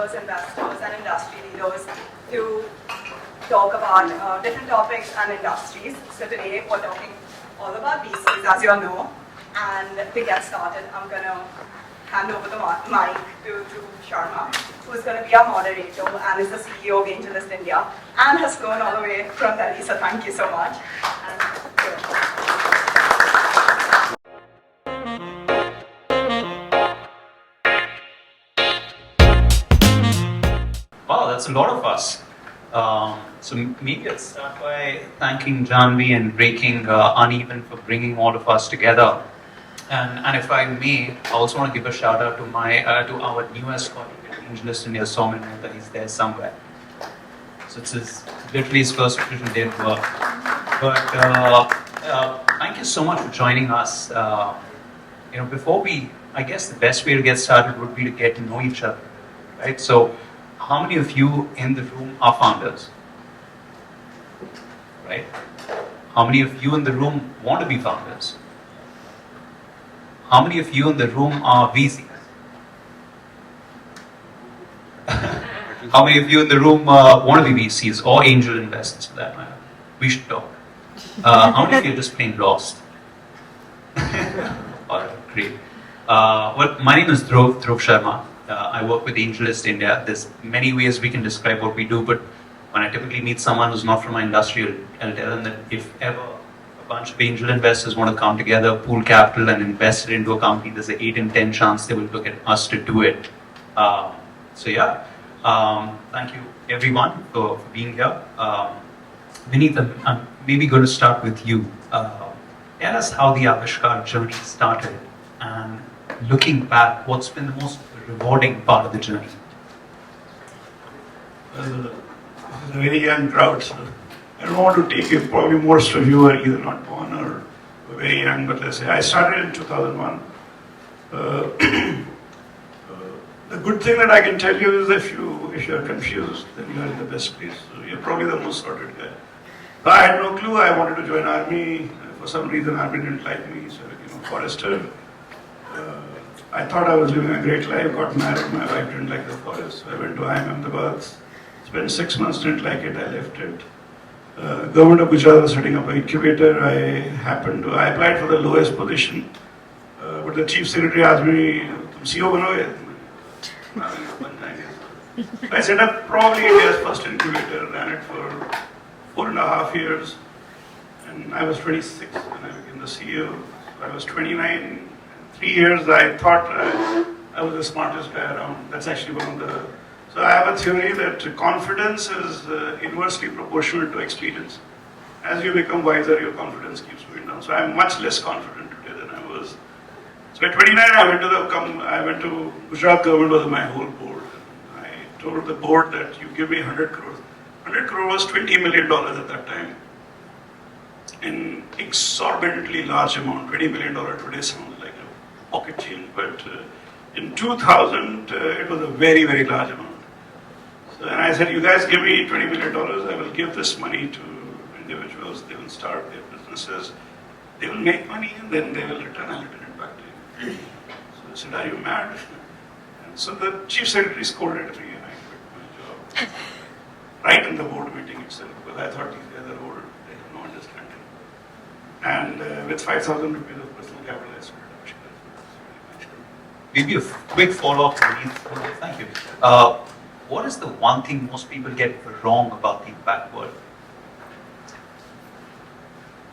founders, investors, and industry leaders to talk about different topics and industries. So today we're talking all about VCs, as you all know. And to get started, I'm going to hand over the mic to Sharma, who's going to be our moderator and is the CEO of Panellists India and has flown all the way from Delhi. So thank you so much. Wow, that's a lot of us. So maybe I'll start by thanking Janvi and Breaking Uneven for bringing all of us together. And if I may, I also want to give a shout out to our newest colleague at Panellists India, Somin Mehta. He's there somewhere. So it's literally his first official day of work. But thank you so much for joining us. Before I guess the best way to get started would be to get to know each other, right? So how many of you in the room are founders? Right? How many of you in the room want to be founders? How many of you in the room are VCs? How many of you in the room want to be VCs or angel investors for that matter? We should talk. How many of you are just plain lost? Alright, great. Well, my name is Dhruv Sharma. I work with Panellists India. There's many ways we can describe what we do, but when I typically meet someone who's not from my industry, I'll tell them that if ever a bunch of angel investors want to come together, pool capital and invest it into a company, there's an 8 in 10 chance they will look at us to do it. Thank you everyone for being here. Vineet, I'm maybe going to start with you. Tell us how the Avishkar journey started, and looking back, what's been the most rewarding part of the journey? This is a very young crowd, so I don't want to take it. Probably most of you are either not born or very young, but let's say I started in 2001. The good thing that I can tell you is if you are confused, then you are in the best place. So you're probably the most sorted guy. So I had no clue. I wanted to join army. For some reason, army didn't like me. So forester. I thought I was living a great life. Got married. My wife didn't like the forest. So I went to IIM Ahmedabad. Spent 6 months. Didn't like it. I left it. Government of Gujarat was setting up an incubator. I applied for the lowest position, but the chief secretary asked me, "Tum CEO banoge?" I set up probably India's first incubator, ran it for 4.5 years, and I was 26 when I became the CEO. So I was 29. In 3 years, I thought I was the smartest guy around. That's actually one of the... So I have a theory that confidence is inversely proportional to experience. As you become wiser, your confidence keeps going down. So I'm much less confident today than I was. So at 29, I went to Gujarat government was my whole board. I told the board that you give me 100 crores. 100 crores was $20 million at that time. An exorbitantly large amount. $20 million today sounds like a pocket change, but in 2000, it was a very, very large amount. So, and I said, you guys give me $20 million, I will give this money to individuals. They will start their businesses. They will make money and then they will return. I'll return it back to you. So I said, are you mad? And so the chief secretary scolded me and I quit my job. Right in the board meeting itself, because I thought these guys are old, they have no understanding. And with 5,000 rupees of personal capital, I started. Maybe a quick follow-up. Thank you. What is the one thing most people get wrong about the impact world?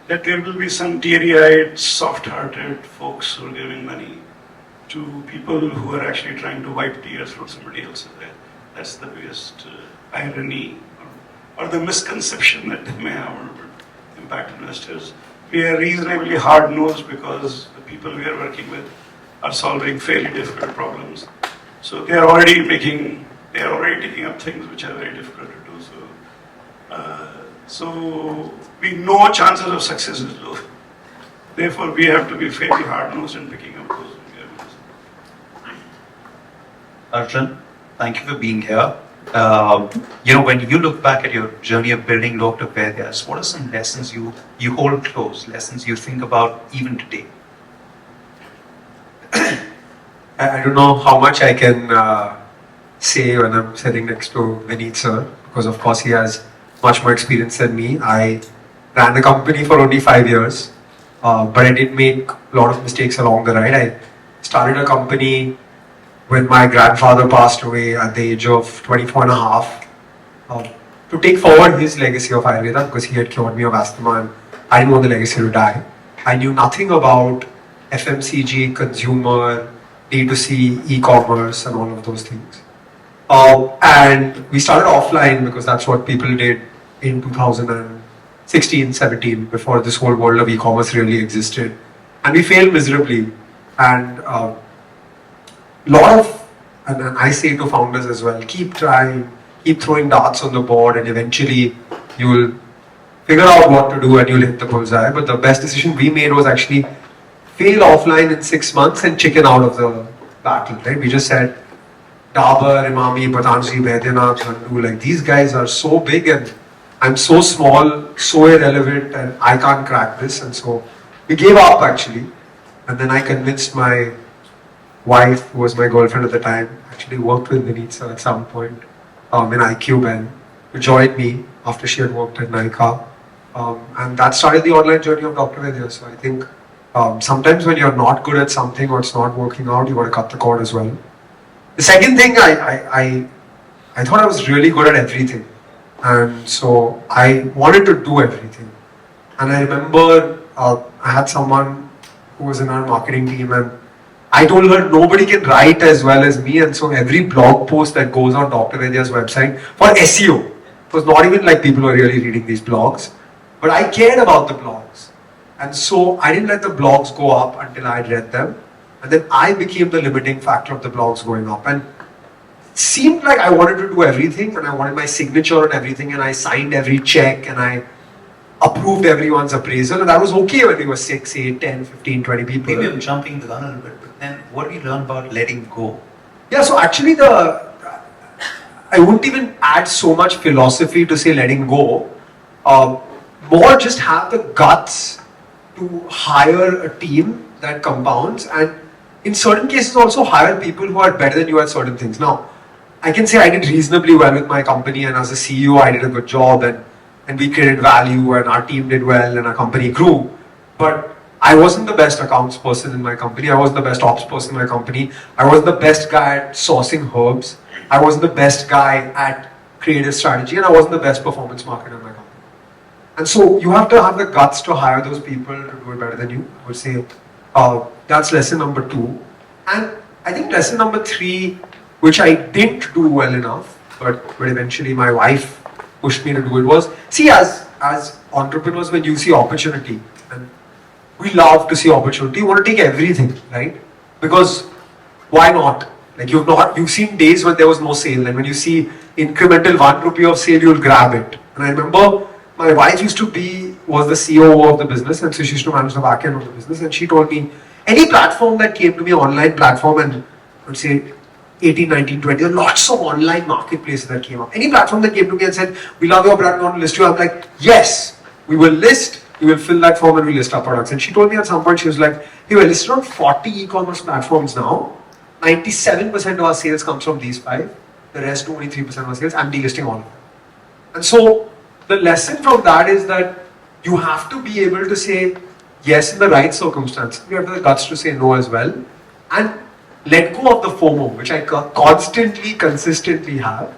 That there will be some teary-eyed, soft-hearted folks who are giving money to people who are actually trying to wipe tears from somebody else's head. That's the biggest irony or the misconception that they may have on impact investors. We are reasonably hard-nosed because the people we are working with are solving fairly difficult problems. So they are already taking up things which are very difficult to do. So we know chances of success is low. Therefore, we have to be fairly hard-nosed in picking up those engagements. Arjun, thank you for being here. When you look back at your journey of building Dr. Vedas, what are some lessons you hold close, lessons you think about even today? I don't know how much I can say when I'm sitting next to Vineet sir, because of course he has much more experience than me. I ran the company for only 5 years, but I did make a lot of mistakes along the ride. I started a company when my grandfather passed away at the age of 24 and a half, to take forward his legacy of Ayurveda, because he had cured me of asthma and I didn't want the legacy to die. I knew nothing about FMCG, consumer, D2C, e-commerce and all of those things. And we started offline because that's what people did in 2016, 17, before this whole world of e-commerce really existed. And we failed miserably. And lot of, and I say to founders as well, keep trying, keep throwing darts on the board, and eventually you will figure out what to do and you'll hit the bullseye. But the best decision we made was actually fail offline in 6 months and chicken out of the battle, right? We just said, Dabur, Imami, Patanjali, Baidyanath, Chandu, like these guys are so big and I'm so small, so irrelevant, and I can't crack this. And so we gave up actually. And then I convinced my wife, who was my girlfriend at the time, actually worked with Vineet sir at some point in iQube, and who joined me after she had worked at Nykaa. And that started the online journey of Dr. Vedya. So I think sometimes when you're not good at something or it's not working out, you got to cut the cord as well. The second thing, I thought I was really good at everything. And so I wanted to do everything. And I remember I had someone who was in our marketing team, and I told her nobody can write as well as me, and so every blog post that goes on Dr. Vedya's website for SEO, it was not even like people were really reading these blogs, but I cared about the blogs. And so I didn't let the blogs go up until I had read them, and then I became the limiting factor of the blogs going up. And it seemed like I wanted to do everything, and I wanted my signature on everything, and I signed every check, and I approved everyone's appraisal, and that was okay when we were 6, 8, 10, 15, 20 people. Maybe I'm jumping the gun a little bit, but then what do you learn about letting go? Yeah, so actually I wouldn't even add so much philosophy to say letting go. More just have the guts to hire a team that compounds, and in certain cases also hire people who are better than you at certain things. Now, I can say I did reasonably well with my company, and as a CEO I did a good job, and we created value, and our team did well, and our company grew. But I wasn't the best accounts person in my company. I wasn't the best ops person in my company. I wasn't the best guy at sourcing herbs. I wasn't the best guy at creative strategy, and I wasn't the best performance marketer in my company. And so you have to have the guts to hire those people to do it better than you. I would say that's lesson number 2. And I think lesson number 3, which I didn't do well enough, but eventually my wife pushed me to do it, was, see, as entrepreneurs, when you see opportunity, and we love to see opportunity, you want to take everything, right? Because why not? Like you've seen days when there was no sale, and when you see incremental 1 rupee of sale, you'll grab it. And I remember my wife was the CEO of the business, and so she used to manage the back end of the business, and she told me, any platform that came to me, online platform, and I would say 18, 19, 20, there were lots of online marketplaces that came up. Any platform that came to me and said, we love your brand, we want to list you, I'm like, yes, we will list, we will fill that form and we list our products. And she told me at some point, she was like, hey, we're listed on 40 e-commerce platforms now. 97% of our sales comes from these 5. The rest, only 3% of our sales. I'm delisting all of them. And so the lesson from that is that you have to be able to say yes in the right circumstances. You have the guts to say no as well. And let go of the FOMO, which I constantly, consistently have,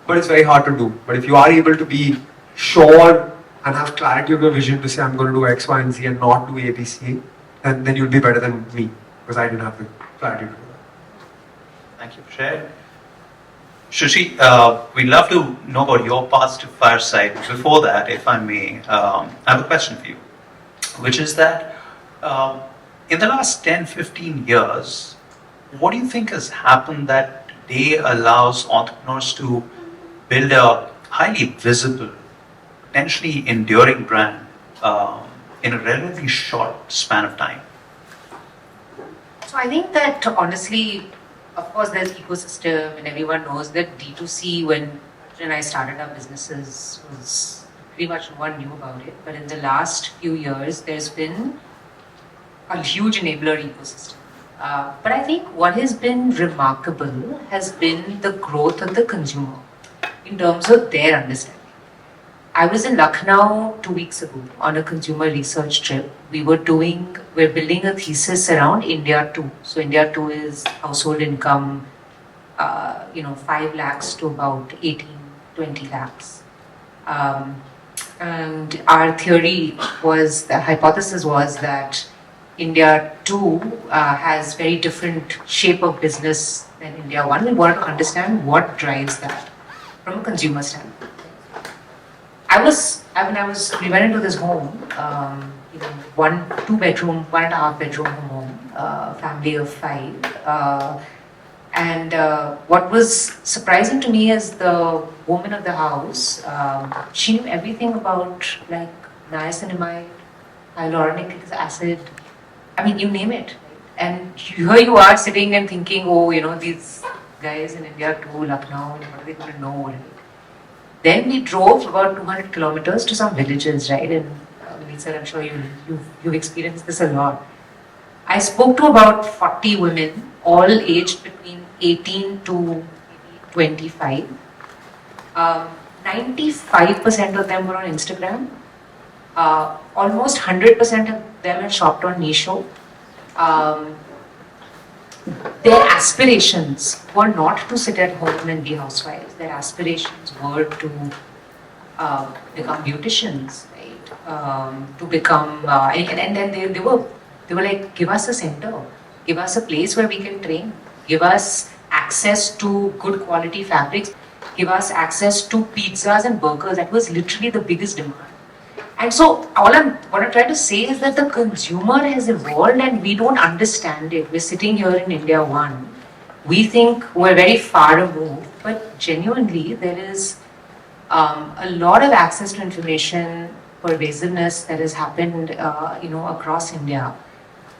but it's very hard to do. But if you are able to be sure and have clarity of your vision to say, I'm going to do X, Y, and Z and not do A, B, C, then you'll be better than me, because I didn't have the clarity to do that. Thank you for sharing. Shashi, we'd love to know about your paths to Fireside. Before that, if I may, I have a question for you, which is that in the last 10, 15 years, what do you think has happened that today allows entrepreneurs to build a highly visible, potentially enduring brand in a relatively short span of time? So I think that honestly, of course, there's ecosystem, and everyone knows that D2C, when I started our businesses, was pretty much no one knew about it. But in the last few years, there's been a huge enabler ecosystem. But I think what has been remarkable has been the growth of the consumer in terms of their understanding. I was in Lucknow 2 weeks ago on a consumer research trip. We're building a thesis around India 2. So India 2 is household income, 5 lakhs to about 18, 20 lakhs. And our the hypothesis was that India 2 has very different shape of business than India 1. We wanted to understand what drives that from a consumer standpoint. We went into this home, 1.5 bedroom home, family of 5. And what was surprising to me is the woman of the house, she knew everything about like niacinamide, hyaluronic acid, I mean, you name it. And here you are sitting and thinking, these guys in India too, Lucknow, what are they going to know? Right? Then we drove about 200 kilometers to some villages, right? And Lisa, I'm sure you've experienced this a lot. I spoke to about 40 women, all aged between 18 to 25. 95% of them were on Instagram. Almost 100% of them had shopped on Meesho. Their aspirations were not to sit at home and be housewives. Their aspirations were to become beauticians, right? To become, and then they were like, give us a center, give us a place where we can train, give us access to good quality fabrics, give us access to pizzas and burgers. That was literally the biggest demand. And so what I'm trying to say is that the consumer has evolved and we don't understand it. We're sitting here in India 1. We think we're very far removed, but genuinely there is a lot of access to information, pervasiveness that has happened, across India.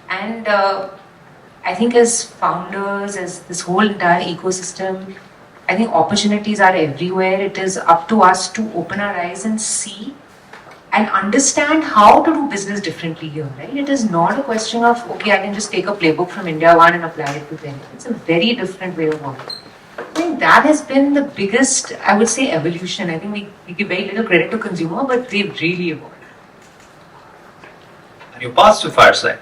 And I think as founders, as this whole entire ecosystem, I think opportunities are everywhere. It is up to us to open our eyes and see and understand how to do business differently here, right? It is not a question of, okay, I can just take a playbook from India 1 and apply it to them. It's a very different way of working. I think that has been the biggest, I would say, evolution. I think we give very little credit to consumer, but they've really evolved. And your path to Fireside.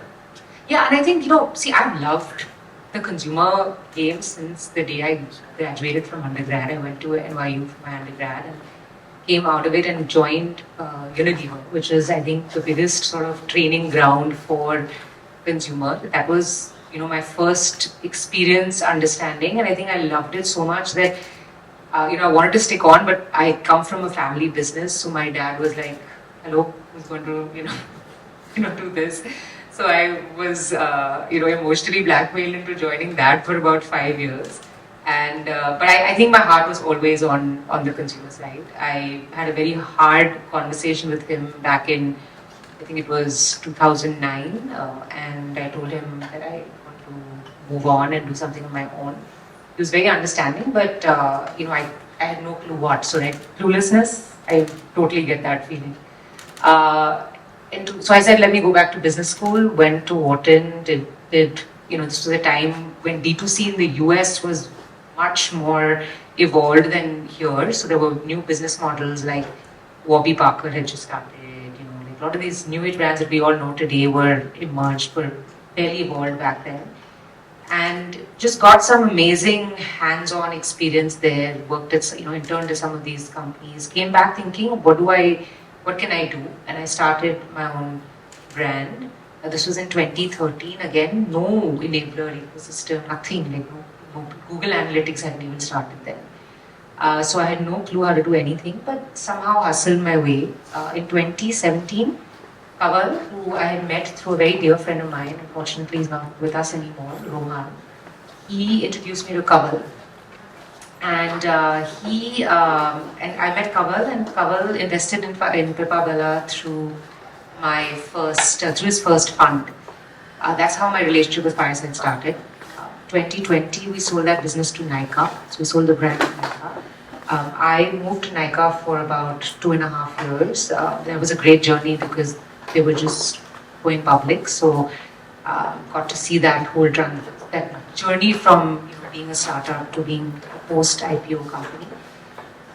Yeah, and I think, I've loved the consumer game since the day I graduated from undergrad. I went to NYU for my undergrad and came out of it and joined Unilever, which is, I think, the biggest sort of training ground for consumers. That was, my first experience understanding, and I think I loved it so much that, I wanted to stick on, but I come from a family business, so my dad was like, hello, who's going to, do this? So I was, emotionally blackmailed into joining that for about 5 years. And but I think my heart was always on the consumer side. I had a very hard conversation with him back in, I think it was 2009, and I told him that I want to move on and do something on my own. He was very understanding, but I had no clue what. So like cluelessness, I totally get that feeling. So I said, let me go back to business school. Went to Wharton. Did this was a time when D2C in the US was much more evolved than here. So there were new business models like Warby Parker had just started. A lot of these new age brands that we all know today were fairly evolved back then. And just got some amazing hands-on experience there. Worked at, interned at some of these companies. Came back thinking, what can I do? And I started my own brand. This was in 2013. Again, no enabler ecosystem, nothing. Like no Google Analytics hadn't even started then. So I had no clue how to do anything, but somehow hustled my way. In 2017, Kaval, who I had met through a very dear friend of mine, unfortunately he's not with us anymore, Rohan, he introduced me to Kaval. And I met Kaval, and Kaval invested in Pippa Bella through his first fund. That's how my relationship with Fireside started. 2020, we sold that business to Nykaa. So we sold the brand to Nykaa. I moved to Nykaa for about 2.5 years. That was a great journey because they were just going public. So got to see that whole that journey from being a startup to being a post-IPO company.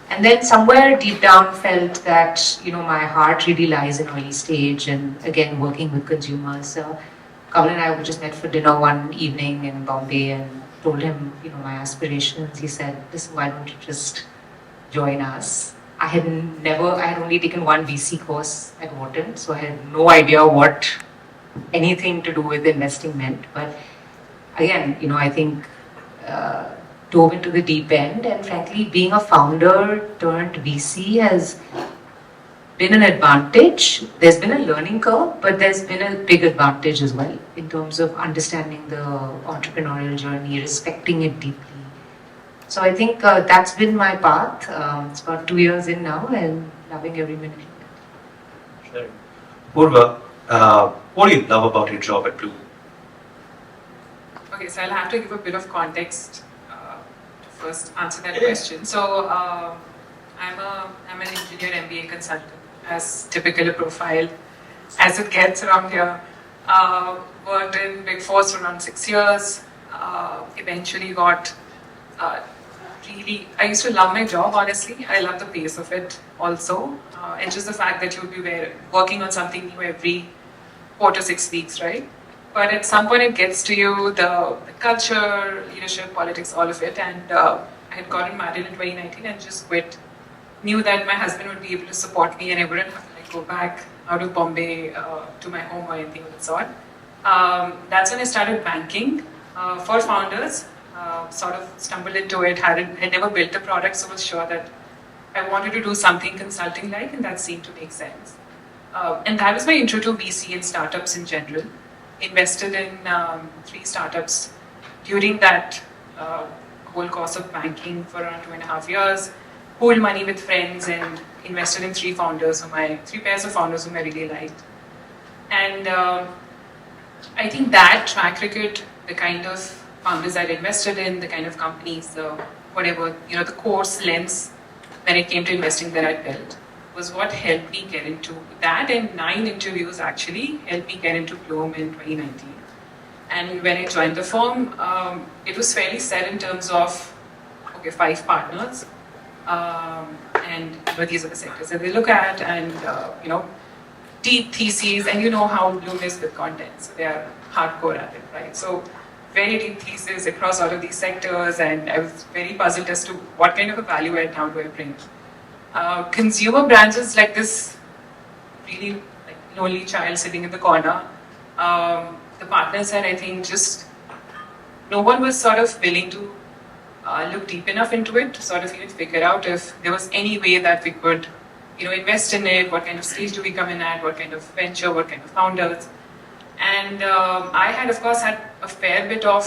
And then somewhere deep down felt that my heart really lies in early stage and again working with consumers. So Kamal and I just met for dinner one evening in Bombay and told him my aspirations. He said, "Listen, why don't you just join us?" I had only taken one VC course at Wharton, so I had no idea what anything to do with investing meant. But again, I think dove into the deep end, and frankly, being a founder turned VC has been an advantage. There's been a learning curve, but there's been a big advantage as well in terms of understanding the entrepreneurial journey, respecting it deeply. So I think that's been my path. It's about 2 years in now and loving every minute of it. Sure. Purva, what do you love about your job at Blue? Okay, so I'll have to give a bit of context to first answer that question. So I'm an engineer MBA consultant, as typical a profile as it gets around here. Worked in Big Four for around 6 years. Eventually got really. I used to love my job. Honestly, I love the pace of it also, and just the fact that you'll be working on something new every 4 to 6 weeks, right? But at some point it gets to you, the culture, leadership, politics, all of it. And I had gotten married in 2019 and just quit. Knew that my husband would be able to support me and I wouldn't have to go back out of Bombay to my home or anything of that sort. That's when I started banking for founders. Sort of stumbled into it, had never built a product, so was sure that I wanted to do something consulting-like, and that seemed to make sense. And that was my intro to VC and startups in general. Invested in 3 startups during that whole course of banking for around 2.5 years. Pooled money with friends and invested in 3 pairs of founders whom I really liked. And I think that track record, the kind of founders I'd invested in, the kind of companies, the course lens when it came to investing that I built was what helped me get into that, and 9 interviews actually helped me get into Bloom in 2019. And when I joined the firm, it was fairly set in terms of 5 partners, and these are the sectors that they look at, and deep theses, and how Bloom is with content, so they are hardcore at it, right? So very deep thesis across all of these sectors, and I was very puzzled as to what kind of a value add now do I bring. Consumer brands is like this really lonely child sitting in the corner. The partners had, I think, just no one was sort of willing to look deep enough into it to sort of even figure out if there was any way that we could, invest in it. What kind of stage do we come in at? What kind of venture? What kind of founders? And I had, of course, had a fair bit of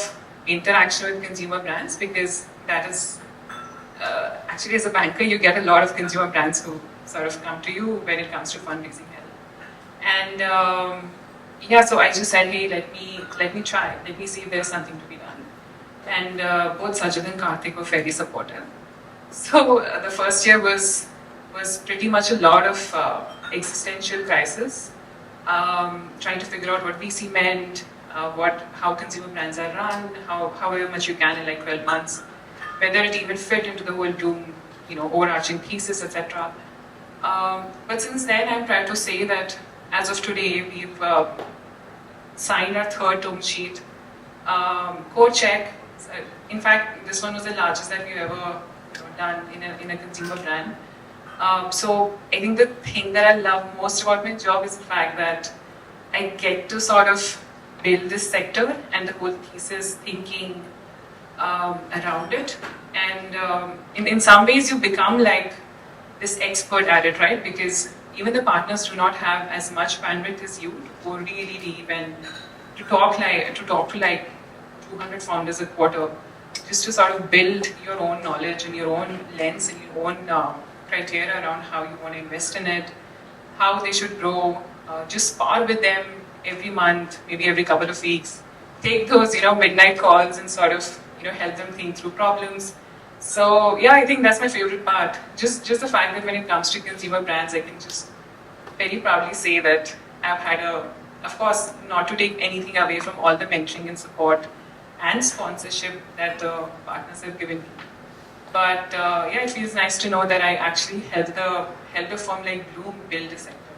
interaction with consumer brands because that is. Actually, as a banker, you get a lot of consumer brands who sort of come to you when it comes to fundraising help. And so I just said, hey, let me try. Let me see if there's something to be done. And both Sajid and Karthik were very supportive. So the first year was pretty much a lot of existential crisis, trying to figure out what VC meant, how consumer brands are run, however much you can in 12 months. Whether it even fit into the whole Bloom, overarching thesis, etc. But since then, I'm proud to say that as of today, we've signed our 3rd term sheet. Core check. In fact, this one was the largest that we've ever done in a consumer brand. So I think the thing that I love most about my job is the fact that I get to sort of build this sector and the whole thesis thinking around it, and in some ways you become like this expert at it, right? Because even the partners do not have as much bandwidth as you to go really deep and to talk to 200 founders a quarter, just to sort of build your own knowledge and your own lens and your own criteria around how you want to invest in it, how they should grow. Just spar with them every month, maybe every couple of weeks. Take those midnight calls and sort of help them think through problems. So yeah, I think that's my favorite part. Just the fact that when it comes to consumer brands, I can just very proudly say that I've had a of course, not to take anything away from all the mentoring and support and sponsorship that the partners have given me. But yeah, it feels nice to know that I actually helped a firm like Bloom build a sector.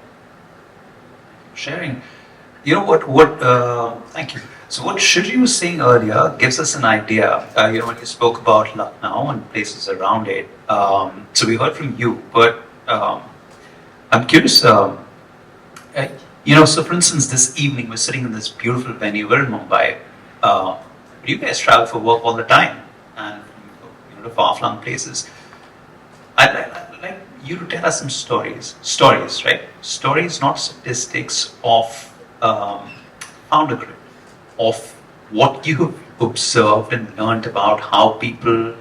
Sharing. You know thank you. So what Shirji was saying earlier gives us an idea, when you spoke about Lucknow and places around it. So we heard from you, but I'm curious, so for instance, this evening we're sitting in this beautiful venue, we're in Mumbai. You guys travel for work all the time and to far-flung places. I'd like you to tell us some stories, right? Stories, not statistics, of founder growth, of what you've observed and learned about how people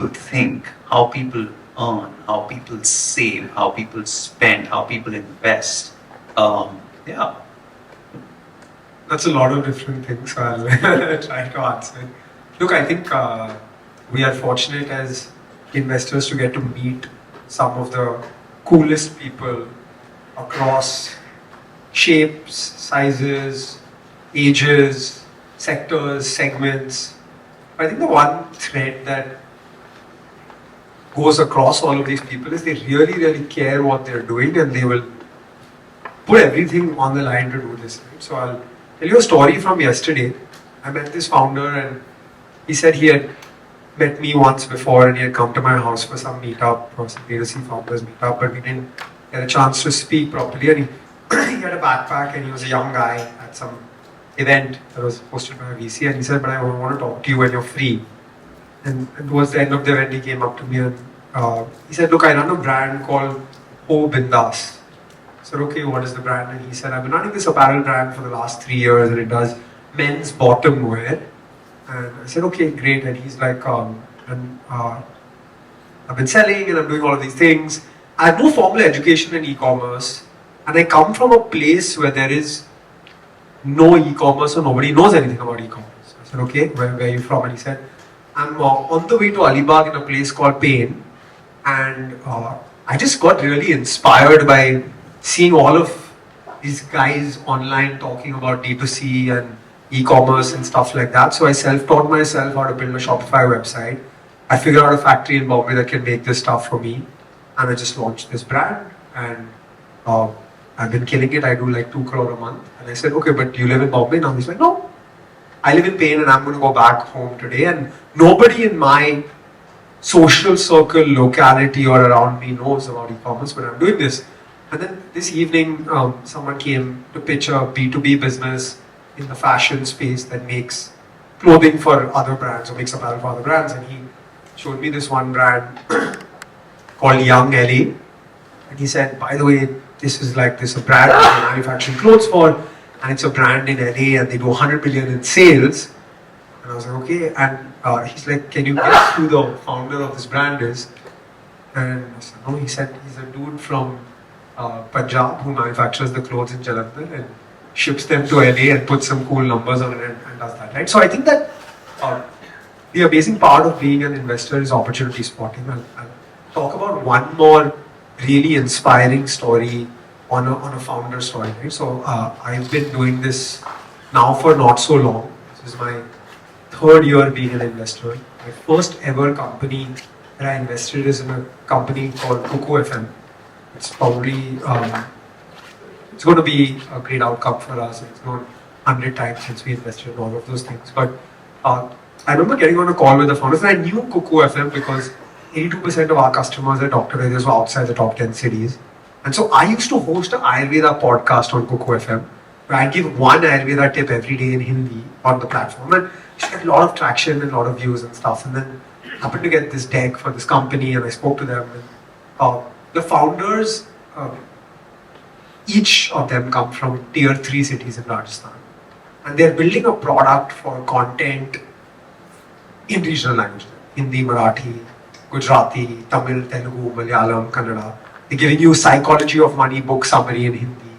think, how people earn, how people save, how people spend, how people invest. Yeah. That's a lot of different things, so I'll try to answer. Look, I think we are fortunate as investors to get to meet some of the coolest people across shapes, sizes, ages, sectors, segments. I think the one thread that goes across all of these people is they really, really care what they're doing, and they will put everything on the line to do this. Right? So I'll tell you a story from yesterday. I met this founder, and he said he had met me once before, and he had come to my house for some meetup, or some B2C founders meetup, but we didn't get a chance to speak properly. And he had a backpack, and he was a young guy at some event that was hosted by a VC, and he said, "But I want to talk to you when you're free." And towards the end of the event, he came up to me and he said, "Look, I run a brand called Ho Bindas." I said, "Okay, what is the brand?" And he said, "I've been running this apparel brand for the last 3 years, and it does men's bottom wear." And I said, "Okay, great." And he's like, "I've been selling and I'm doing all of these things. I have no formal education in e-commerce, and I come from a place where there is no e-commerce, or nobody knows anything about e-commerce." I said, "Okay, where are you from?" And he said, "I'm on the way to Alibag in a place called Pain, and I just got really inspired by seeing all of these guys online talking about D2C and e-commerce and stuff like that. So I self-taught myself how to build a Shopify website. I figured out a factory in Bombay that can make this stuff for me, and I just launched this brand, and I've been killing it. I do like 2 crore a month." And I said, "Okay, but you live in Bombay now?" He's like, "No, I live in Pain, and I'm going to go back home today, and nobody in my social circle, locality, or around me knows about e-commerce, but I'm doing this." And then this evening, someone came to pitch a B2B business in the fashion space that makes clothing for other brands, or makes apparel for other brands, and he showed me this one brand called Young LA, and he said, "By the way, this is like this a brand that we're manufacturing clothes for, and it's a brand in LA, and they do 100 million in sales." And I was like, "Okay." And he's like, "Can you guess who the founder of this brand is?" And I said, "No." He said, "He's a dude from Punjab who manufactures the clothes in Jalandhar and ships them to LA and puts some cool numbers on it and does that." Right. So I think that the amazing part of being an investor is opportunity spotting. I'll talk about one more really inspiring story on a founder story. Right. So I've been doing this now for not so long. This is my 3rd year being an investor. My first ever company that I invested is in a company called Cuckoo FM. It's probably it's going to be a great outcome for us. It's grown 100 times since we invested in all of those things. But I remember getting on a call with the founders, and I knew Cuckoo FM because 82% of our customers at Dr. Reddy's were outside the top 10 cities. And so I used to host an Ayurveda podcast on Cuckoo FM, where I'd give one Ayurveda tip every day in Hindi on the platform. And it had a lot of traction and a lot of views and stuff. And then I happened to get this deck for this company, and I spoke to them. And the founders, each of them come from tier 3 cities in Rajasthan. And they're building a product for content in regional languages. Hindi, Marathi, Gujarati, Tamil, Telugu, Malayalam, Kannada. They're giving you Psychology of Money book summary in Hindi.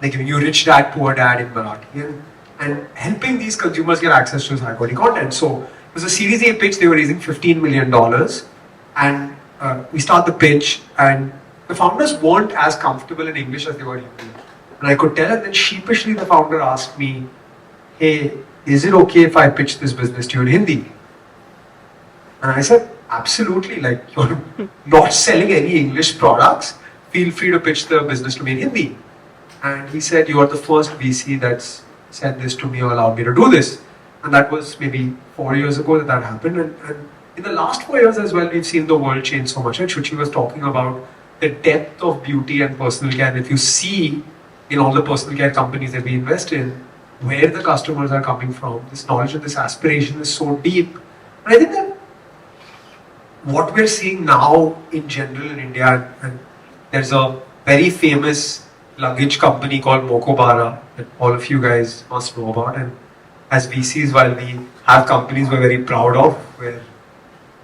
They're giving you Rich Dad, Poor Dad in Marathi. And helping these consumers get access to high quality content. So it was a Series A pitch. They were raising $15 million. And we start the pitch, and the founders weren't as comfortable in English as they were in Hindi. And I could tell, and then sheepishly the founder asked me, hey, is it okay if I pitch this business to you in Hindi? And I said, absolutely, like you're not selling any English products, feel free to pitch the business to me in Hindi. And he said, you are the first VC that's said this to me or allowed me to do this. And that was maybe 4 years ago that happened. And in the last 4 years as well, we've seen the world change so much. And Shuchi was talking about the depth of beauty and personal care. And if you see in all the personal care companies that we invest in, where the customers are coming from, this knowledge and this aspiration is so deep. And I think that what we're seeing now in general in India, and there's a very famous luggage company called Mokobara that all of you guys must know about. And as VCs, while we have companies we're very proud of, we're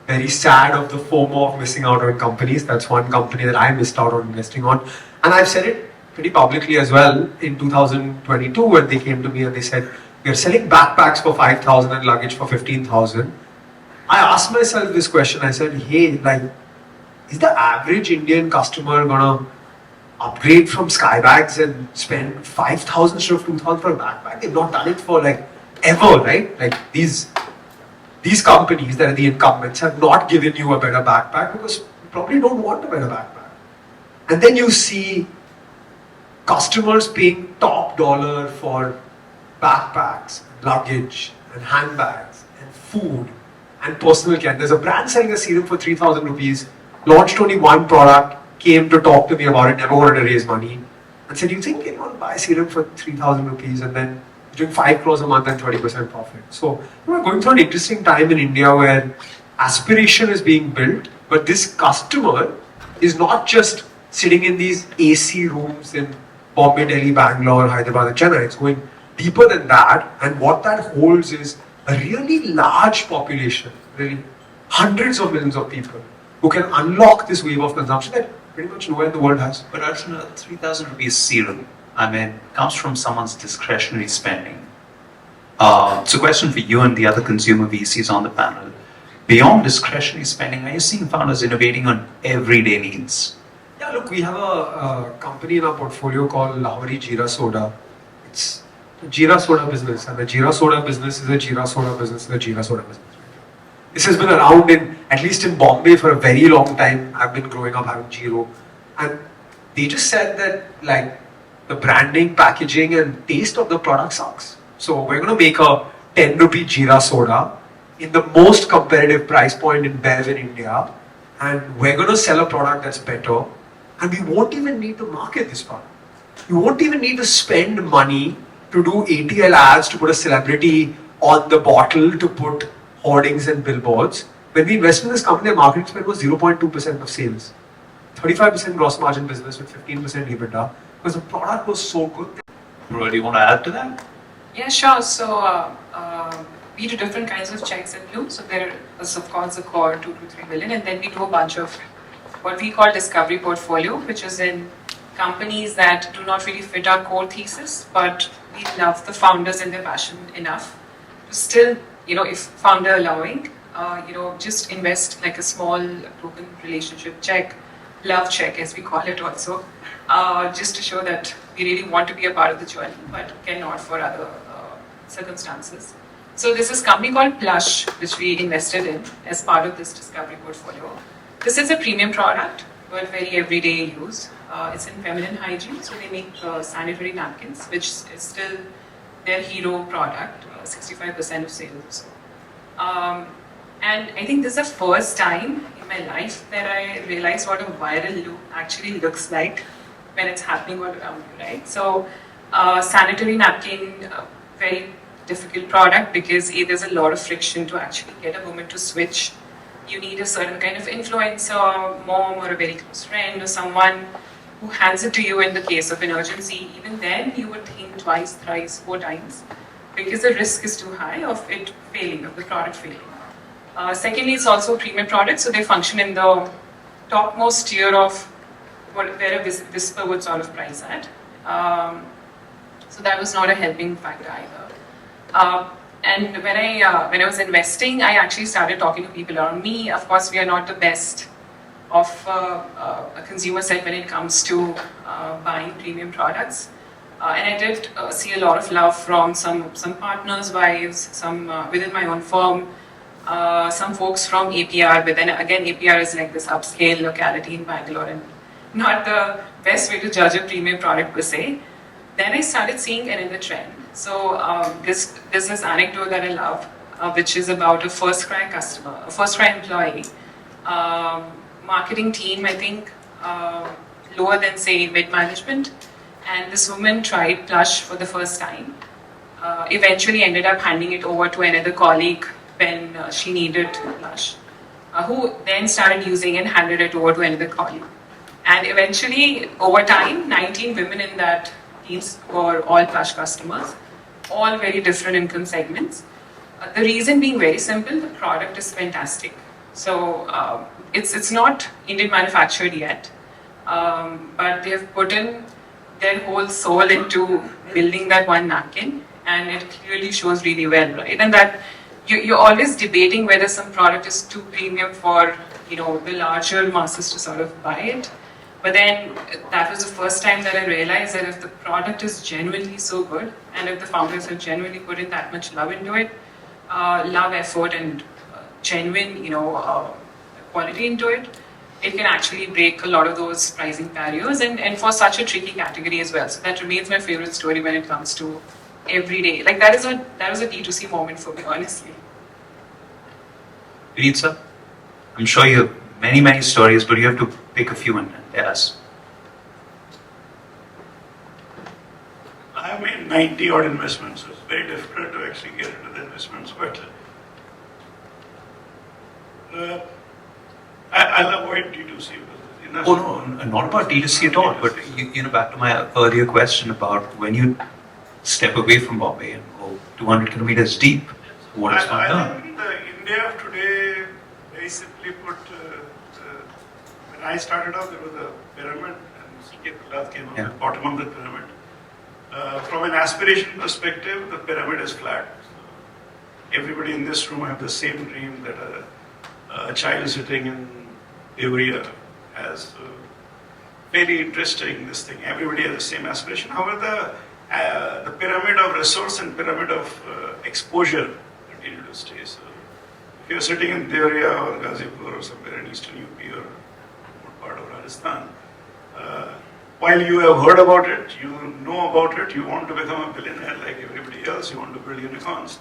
very sad of the FOMO of missing out on companies. That's one company that I missed out on investing on. And I've said it pretty publicly as well in 2022 when they came to me and they said, we're selling backpacks for 5,000 and luggage for 15,000. I asked myself this question. I said, hey, like, is the average Indian customer gonna upgrade from Skybags and spend 5,000 instead of 2,000 for a backpack? They've not done it for like ever, right? Like these companies that are the incumbents have not given you a better backpack because you probably don't want a better backpack. And then you see customers paying top dollar for backpacks, luggage, and handbags, and food, and personal care. There's a brand selling a serum for 3,000 rupees, launched only one product, came to talk to me about it, never wanted to raise money, and said, you think anyone will buy a serum for 3,000 rupees and then doing 5 crores a month and 30% profit? So we're going through an interesting time in India where aspiration is being built, but this customer is not just sitting in these AC rooms in Bombay, Delhi, Bangalore, Hyderabad, and Chennai. It's going deeper than that, and what that holds is a really large population, really hundreds of millions of people who can unlock this wave of consumption that pretty much nowhere in the world has. But Arjuna, 3,000 rupees serum, I mean, comes from someone's discretionary spending. So question for you and the other consumer VCs on the panel. Beyond discretionary spending, are you seeing founders innovating on everyday needs? Yeah, look, we have a company in our portfolio called Lahori Jeera Soda. It's a Jeera Soda business, and the Jeera Soda business is a Jeera Soda business is a Jeera Soda business. This has been around at least in Bombay for a very long time. I've been growing up having Jiro, and they just said that like the branding, packaging, and taste of the product sucks. So we're going to make a 10 rupee Jeera Soda in the most competitive price point in Bev in India, and we're going to sell a product that's better. And we won't even need to market this product. You won't even need to spend money to do ATL ads, to put a celebrity on the bottle, to put hoardings and billboards. When we invested in this company, the marketing spend was 0.2% of sales. 35% gross margin business with 15% EBITDA because the product was so good. Bro, do you want to add to that? Yeah, sure. So we do different kinds of checks at Blue. So there is of course the core 2 to 3 million, and then we do a bunch of what we call discovery portfolio, which is in companies that do not really fit our core thesis, but we love the founders and their passion enough to still, if founder allowing, just invest like a small token relationship check, love check as we call it also, just to show that we really want to be a part of the journey, but cannot for other circumstances. So this is a company called Plush, which we invested in as part of this discovery portfolio. This is a premium product, but very everyday use. It's in feminine hygiene, so they make sanitary napkins, which is still their hero product, 65% of sales. And I think this is the first time in my life that I realized what a viral loop actually looks like when it's happening all around you, right? So sanitary napkin, very difficult product because there's a lot of friction to actually get a woman to switch. You need a certain kind of influencer, mom or a very close friend or someone who hands it to you in the case of an urgency. Even then you would think twice, thrice, 4 times because the risk is too high of it failing, of the product failing. Secondly, it's also a premium product, so they function in the topmost tier of where a Whisper would sort of price at. So that was not a helping factor either. And when I was investing, I actually started talking to people around me. Of course, we are not the best of a consumer set when it comes to buying premium products. And I did see a lot of love from some partners' wives, some within my own firm, some folks from APR, but then again APR is like this upscale locality in Bangalore and not the best way to judge a premium product per se. Then I started seeing another trend. So there's this anecdote that I love, which is about a first cry customer, a first cry employee, marketing team, I think lower than say mid-management. And this woman tried Plush for the first time. Eventually ended up handing it over to another colleague when she needed Plush, who then started using and handed it over to another colleague. And eventually, over time, 19 women in that team were all Plush customers, all very different income segments. The reason being very simple, the product is fantastic. So it's not Indian manufactured yet, but they have put in their whole soul into building that one napkin, and it clearly shows really well, right? And that you're always debating whether some product is too premium for the larger masses to sort of buy it. But then that was the first time that I realized that if the product is genuinely so good, and if the founders have genuinely put in that much love into it, love, effort, and genuine quality into it, it can actually break a lot of those pricing barriers and for such a tricky category as well. So that remains my favorite story when it comes to everyday. Like that was a D2C moment for me, honestly. Vineet sir, I'm sure you have many stories, but you have to pick a few and tell us. I have made 90 odd investments, so it's very difficult to actually get into the investments, but I'll avoid D2C. Oh no, not about D2C at all, but back to my earlier question about when you step away from Bombay and go 200 kilometers deep, what is not I done? think the India of today, very simply put, when I started out, there was a pyramid, and C.K. Prahlad came up at the bottom of the pyramid. From an aspiration perspective, the pyramid is flat. So everybody in this room have the same dream that a child sitting in Devriya has very interesting this thing. Everybody has the same aspiration. However, the pyramid of resource and pyramid of exposure continue to stay. So if you're sitting in Devriya or Ghazipur or somewhere in eastern UP or remote part of Rajasthan, while you have heard about it, you know about it, you want to become a billionaire like everybody else, you want to build unicorns.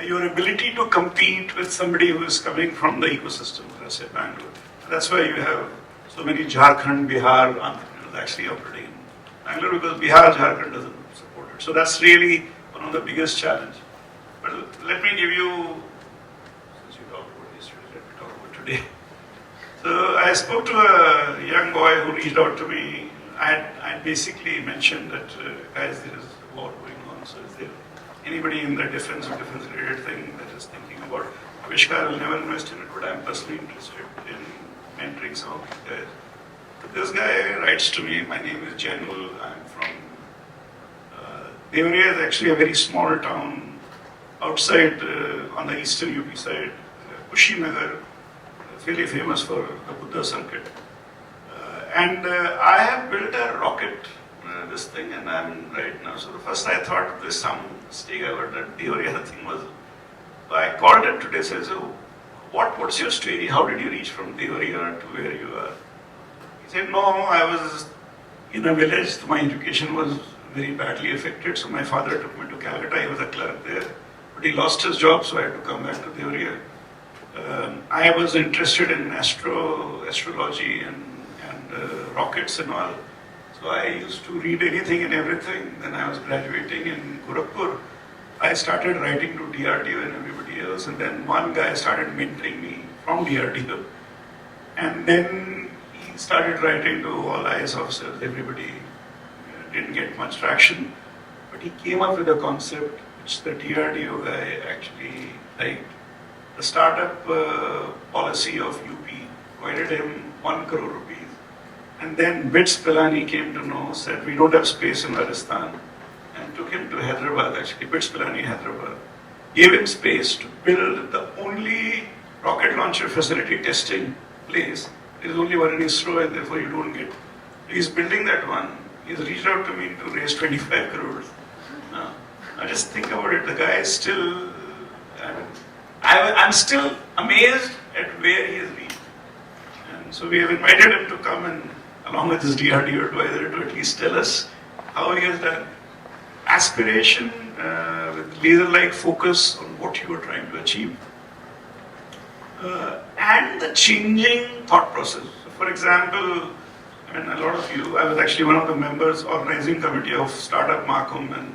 Your ability to compete with somebody who is coming from the ecosystem, let's say Bangalore. That's why you have so many Jharkhand, Bihar entrepreneurs actually operating in Bangalore, because Bihar, Jharkhand doesn't support it. So that's really one of the biggest challenges. But let me give you, since you talked about history, let me talk about today. So I spoke to a young boy who reached out to me. I basically mentioned that, guys, there is a war going on, so is there anybody in the defense or defense-related thing that is thinking about Avishkar will never invest in it, but I'm personally interested in mentoring some of these guys. So this guy writes to me, my name is Jainul, I'm from Devriya is actually a very small town outside on the eastern UP side, Kushinagar, fairly famous for the Buddha circuit. And I have built a rocket, this thing, and I'm right now. So the first I thought there's some mistake about that Devriya thing was. So I called him today, said, so what's your story? How did you reach from Devriya to where you are? He said, no, I was in a village. My education was very badly affected. So my father took me to Calcutta. He was a clerk there. But he lost his job, so I had to come back to Devriya. I was interested in astrology and rockets and all. So I used to read anything and everything. Then I was graduating in Gorakhpur. I started writing to DRDO and everybody else. And then one guy started mentoring me from DRDO. And then he started writing to all IS officers. Everybody didn't get much traction. But he came up with a concept which the DRDO guy actually liked. The startup policy of UP provided him 1 crore rupees. And then Bits Pilani came to know, said we don't have space in Rajasthan, and took him to Hyderabad, actually, Bits Pilani, Hyderabad. Gave him space to build the only rocket launcher facility testing place. There is only one in ISRO, and therefore you don't get. He's building that one. He's reached out to me to raise 25 crores. Now just think about it. The guy is still. I'm still amazed at where he has reached. And so we have invited him to come and, along with his DRDO advisor, to at least tell us how he has done. Aspiration with laser-like focus on what you are trying to achieve. And the changing thought process. So for example, I mean, a lot of you, I was actually one of the members organizing committee of Startup Markham, and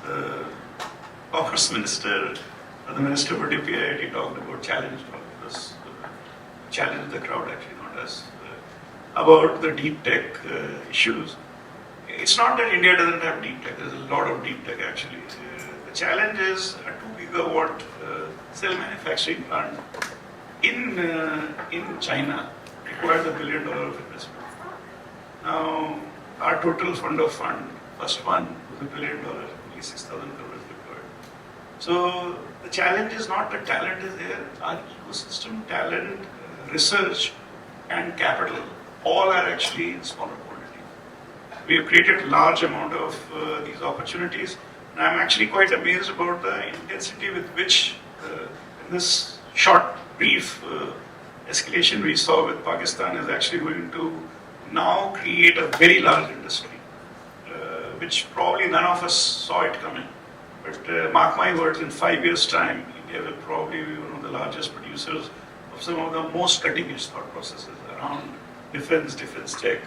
the Commerce Minister, the Minister for DPIIT talked about challenge the crowd actually, not us, about the deep tech issues. It's not that India doesn't have deep tech, there's a lot of deep tech actually. The challenge is a 2 gigawatt cell manufacturing plant in China requires $1 billion of investment. Now, our total fund of fund, first one was $1 billion, only 6,000 crores deployed. So the challenge is not that talent is there, our ecosystem, talent, research and capital, all are actually in smaller quantity. We have created large amount of these opportunities, and I'm actually quite amazed about the intensity with which in this short, brief escalation we saw with Pakistan is actually going to now create a very large industry, which probably none of us saw it coming. But mark my words, in 5 years' time, India will probably be one of the largest producers of some of the most cutting-edge thought processes around defense tech,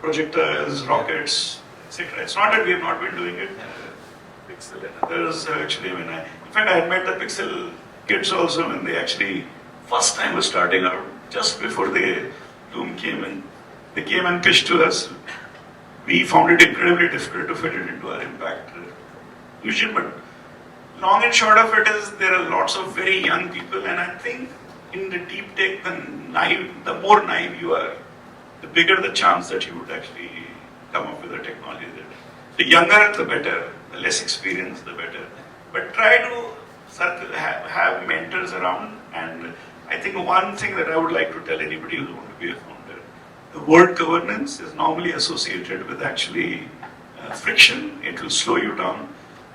projectiles, rockets, etc. It's not that we have not been doing it. Pixel and others actually, in fact, I had met the Pixel kids also when they actually first time was starting out, just before the Loom came in. They came and pitched to us. We found it incredibly difficult to fit it into our impact vision, but long and short of it is there are lots of very young people, and I think in the deep tech, the more naive you are, the bigger the chance that you would actually come up with a technology. The younger, the better. The less experienced, the better. But try to have mentors around. And I think one thing that I would like to tell anybody who wants to be a founder, the word governance is normally associated with actually friction. It will slow you down.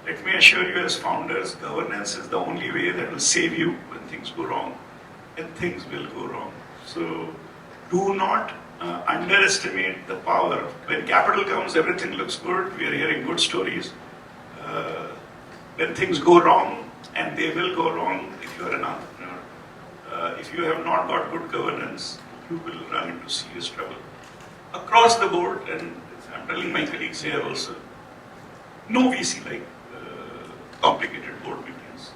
Let me assure you, as founders, governance is the only way that will save you when things go wrong. And things will go wrong. So do not underestimate the power. When capital comes, everything looks good. We are hearing good stories. When things go wrong, and they will go wrong if you are an entrepreneur, if you have not got good governance, you will run into serious trouble. Across the board, and I'm telling my colleagues here also, no VC like complicated board meetings.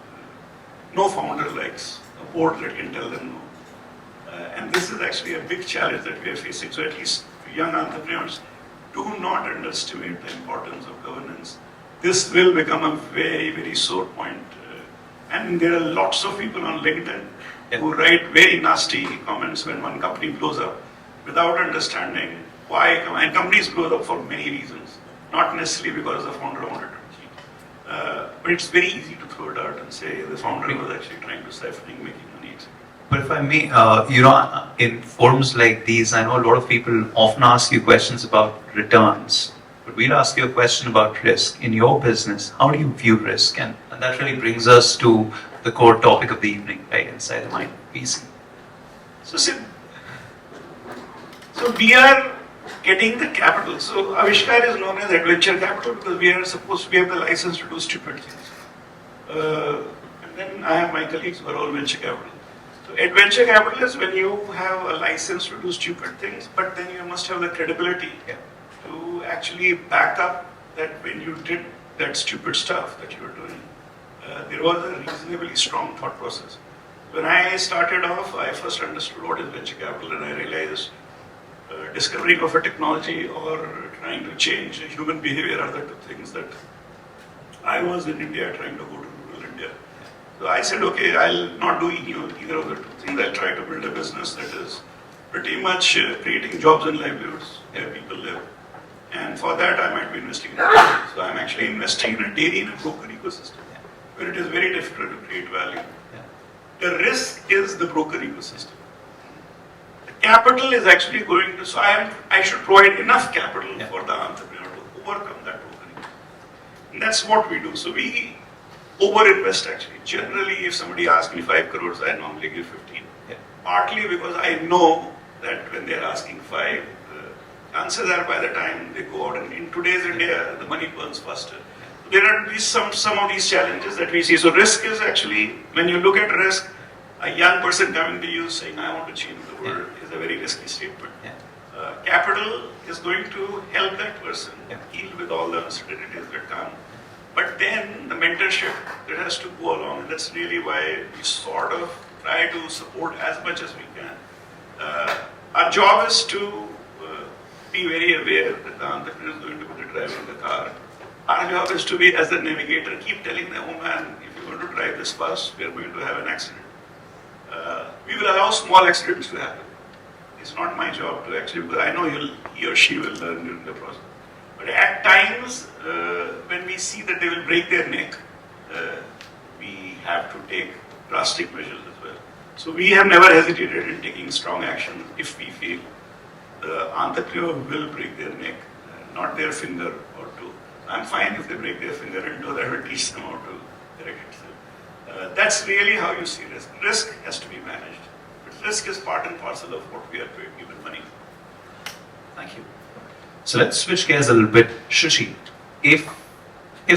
No founder likes a board that can tell them no. And this is actually a big challenge that we are facing. So at least young entrepreneurs, do not underestimate the importance of governance. This will become a very, very sore point. And there are lots of people on LinkedIn who write very nasty comments when one company blows up without understanding why. And companies blow up for many reasons, not necessarily because the founder wanted to cheat. But it's very easy to throw it out and say the founder was actually trying to siphoning, making money, etc. But if I may, in forums like these, I know a lot of people often ask you questions about returns. But we'll ask you a question about risk. In your business, how do you view risk? And that really brings us to the core topic of the evening, right, inside the mind of VC. So we are getting the capital. So Avishkar is known as adventure capital because we are supposed to have the license to do stupid things. And then I have my colleagues who are all venture capital. So adventure capital is when you have a license to do stupid things, but then you must have the credibility to actually back up that when you did that stupid stuff that you were doing, there was a reasonably strong thought process. When I started off, I first understood what is venture capital, and I realized discovering of a technology or trying to change human behavior are the two things that I was in India trying to go to rural India. So I said, okay, I'll not do either of the two things. I'll try to build a business that is pretty much creating jobs and livelihoods where people live. And for that, I might be investing in dairy. So I'm actually investing in a dairy in a broker ecosystem where it is very difficult to create value. The risk is the broker ecosystem. The capital is actually going to, so I should provide enough capital for the entrepreneur overcome that opening. And that's what we do. So we over-invest actually. Generally, if somebody asks me 5 crores, I normally give 15. Yeah. Partly because I know that when they're asking 5, chances are by the time they go out, and in today's India, the money burns faster. There are some of these challenges that we see. So risk is actually, when you look at risk, a young person coming to you saying, I want to change the world, is a very risky statement. Yeah. Capital is going to help that person Yeah. deal with all the uncertainties that come. But then the mentorship that has to go along, and that's really why we sort of try to support as much as we can. Our job is to be very aware that the entrepreneur is going to put the driver in the car. Our job is to be, as the navigator, keep telling them, oh man, if you're going to drive this fast, we are going to have an accident. We will allow small accidents to happen. It's not my job to actually, because I know he or she will learn during the process. But at times, when we see that they will break their neck, we have to take drastic measures as well. So we have never hesitated in taking strong action if we feel the entrepreneur will break their neck, not their finger or two. I'm fine if they break their finger and know that I will teach them how to correct it. That's really how you see risk. Risk has to be managed. But risk is part and parcel of what we are given money. Thank you. So let's switch gears a little bit. Shushi, if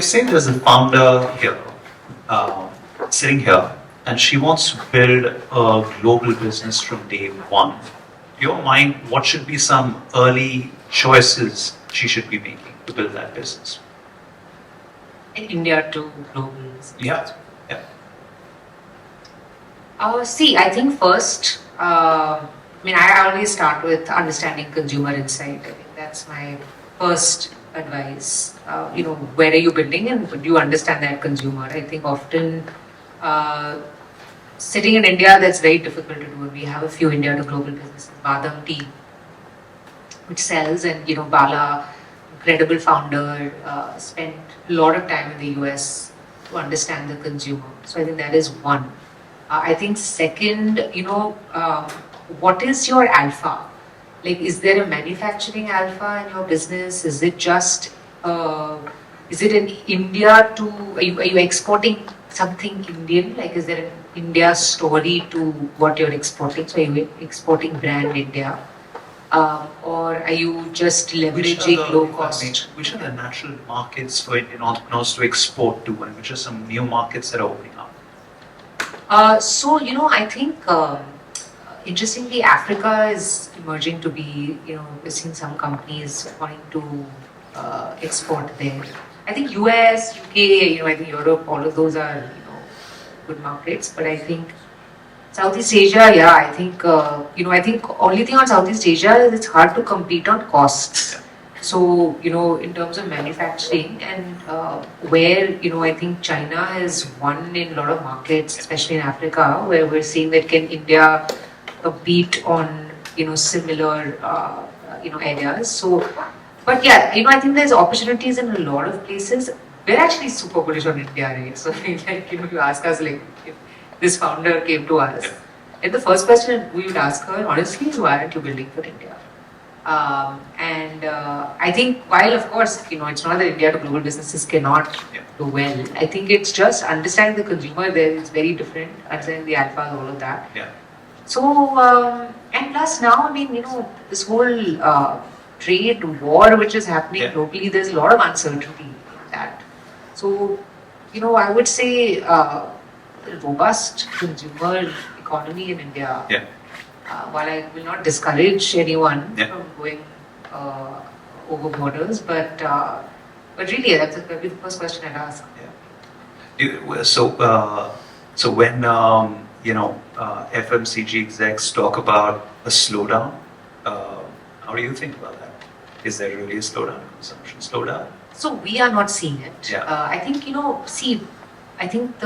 say there's a founder here, sitting here, and she wants to build a global business from day one, in your mind, what should be some early choices she should be making to build that business? In India to global. Yeah. See, I think first, I always start with understanding consumer insight. I think that's my first advice. Where are you building and do you understand that consumer? I think often sitting in India, that's very difficult to do. We have a few India to global businesses, Badam Tea, which sells, and Bala, incredible founder, spent a lot of time in the US to understand the consumer. So I think that is one. I think second, what is your alpha? Like, is there a manufacturing alpha in your business? Is it just, is it in India to, are you exporting something Indian? Like, is there an India story to what you're exporting? So are you exporting brand India? Or are you just leveraging low cost? Which are the natural markets for Indian entrepreneurs to export to, and which are some new markets that are opening up? I think interestingly, Africa is emerging to be, we're seeing some companies wanting to export there. I think US, UK, I think Europe, all of those are, good markets. But I think Southeast Asia, yeah, I think, I think only thing on Southeast Asia is it's hard to compete on costs. So, in terms of manufacturing and where, I think China has won in a lot of markets, especially in Africa, where we're seeing that can India compete on, similar, areas. So, but yeah, I think there's opportunities in a lot of places. We're actually super bullish on India, right? So, you ask us, like, if this founder came to us, and the first question we would ask her, honestly, is why aren't you building for India? I think while of course, it's not that India to global businesses cannot do well. I think it's just understanding the consumer there is very different, understanding the alpha and all of that. Yeah. So, and plus now, this whole trade war which is happening globally, there's a lot of uncertainty in that. So, I would say robust consumer economy in India. Yeah. While I will not discourage anyone from going over borders, but really that would be the first question I'd ask. Yeah. So when FMCG execs talk about a slowdown, how do you think about that? Is there really a slowdown, consumption slowdown? So we are not seeing it. Yeah. I think I think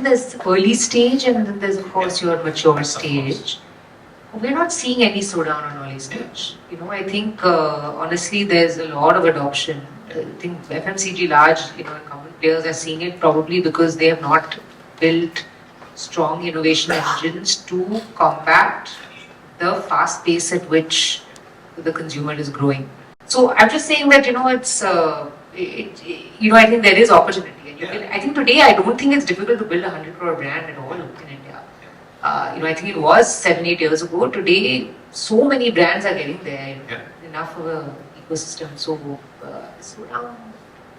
there's early stage and then there's of course your mature stage. We're not seeing any slowdown on early stage. I think honestly there's a lot of adoption. I think FMCG large incumbent players are seeing it probably because they have not built strong innovation engines to combat the fast pace at which the consumer is growing. So I'm just saying that, it's, I think there is opportunity. And I think today, I don't think it's difficult to build a 100 crore brand at all in India. I think it was 7-8 years ago. Today, so many brands are getting there. Enough of a ecosystem. So, slow down.